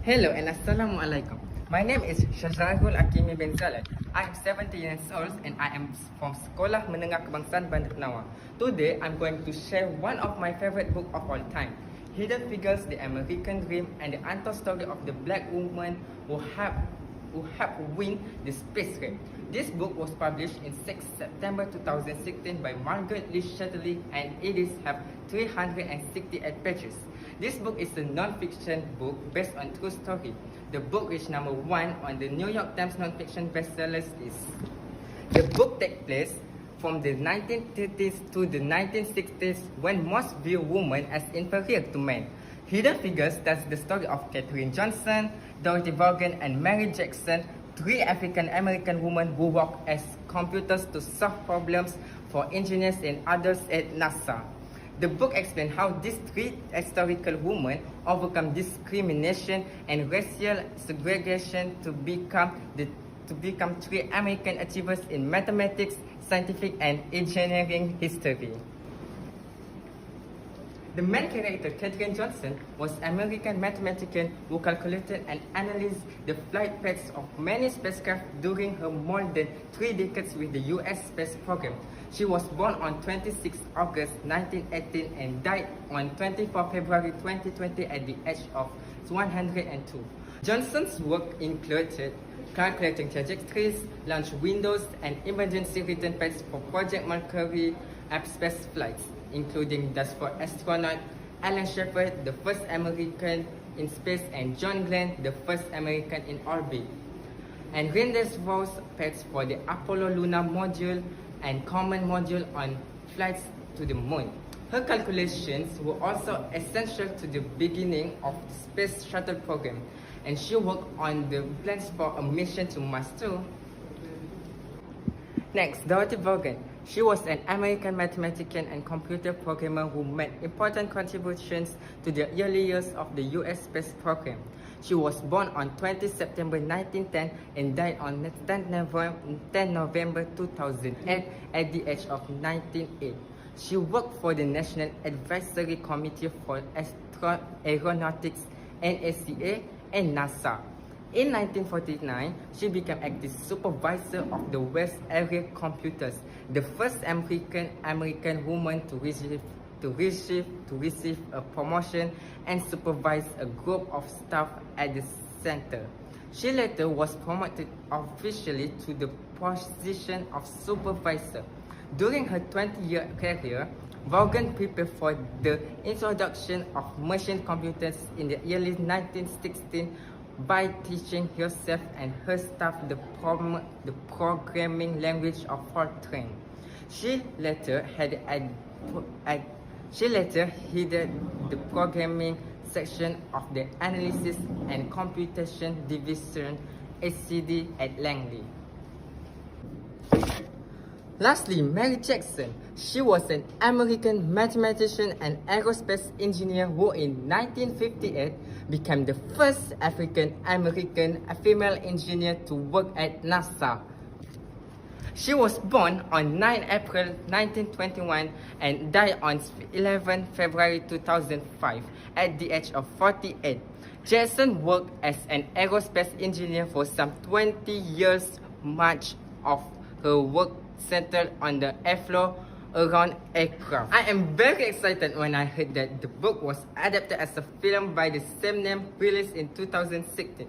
Hello and Assalamualaikum. My name is Syazarul Aqimi Bin Zalal. I am 70 years old and I am from Sekolah Menengah Kebangsaan Bandar Penawar. Today, I'm going to share one of my favorite book of all time, Hidden Figures, The American Dream and the Untold Story of the Black Woman who helped win the space race. This book was published in 6 September 2016 by Margaret Lee Shetterly and it is have 368 pages. This book is a non-fiction book based on true story. The book reached number 1 on the New York Times non-fiction bestsellers list. The book takes place from the 1930s to the 1960s when most view women as inferior to men. Hidden Figures tells the story of Katherine Johnson, Dorothy Vaughan, and Mary Jackson, 3 African-American women who work as computers to solve problems for engineers and others at NASA. The book explains how these 3 historical women overcome discrimination and racial segregation to become 3 American achievers in mathematics, scientific, and engineering history. The main character, Katherine Johnson, was an American mathematician who calculated and analyzed the flight paths of many spacecraft during her more than 3 decades with the US space program. She was born on 26 August 1918 and died on 24 February 2020 at the age of 102. Johnson's work included calculating trajectories, launch windows, and emergency return paths for Project Mercury space flights, including those for astronaut Alan Shepard, the first American in space, and John Glenn, the first American in orbit, and rendezvous paths for the Apollo lunar module and command module on flights to the moon. Her calculations were also essential to the beginning of the space shuttle program, and she worked on the plans for a mission to Mars too. Next, Dorothy Vaughan. She was an American mathematician and computer programmer who made important contributions to the early years of the US space program. She was born on 20 September 1910 and died on 10 November 2008 at the age of 98. She worked for the National Advisory Committee for Aeronautics, NACA, and NASA. In 1949, she became active supervisor of the West Area Computers, the first American woman to receive a promotion and supervise a group of staff at the center. She later was promoted officially to the position of supervisor. During her 20-year career, Vaughan prepared for the introduction of machine computers in the early 1960s by teaching herself and her staff the programming language of Fortran. She later headed the programming section of the Analysis and Computation Division (ACD) at Langley. Lastly, Mary Jackson. She was an American mathematician and aerospace engineer who in 1958 became the first African-American female engineer to work at NASA. She was born on 9 April 1921 and died on 11 February 2005 at the age of 48. Jackson worked as an aerospace engineer for some 20 years. Much of her work centered on the airflow around aircraft. I am very excited when I heard that the book was adapted as a film by the same name, released in 2016.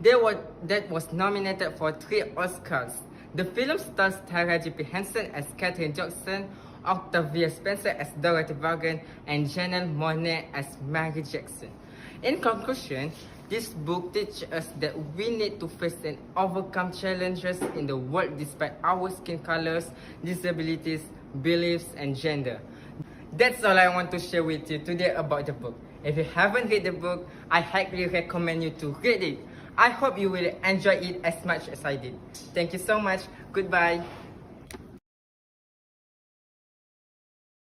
That was nominated for 3 Oscars. The film stars Taraji P. Henson as Katherine Johnson, Octavia Spencer as Dorothy Vaughan, and Janelle Monáe as Mary Jackson. In conclusion, this book teaches us that we need to face and overcome challenges in the world despite our skin colors, disabilities, beliefs, and gender. That's all I want to share with you today about the book. If you haven't read the book, I highly recommend you to read it. I hope you will enjoy it as much as I did. Thank you so much. Goodbye.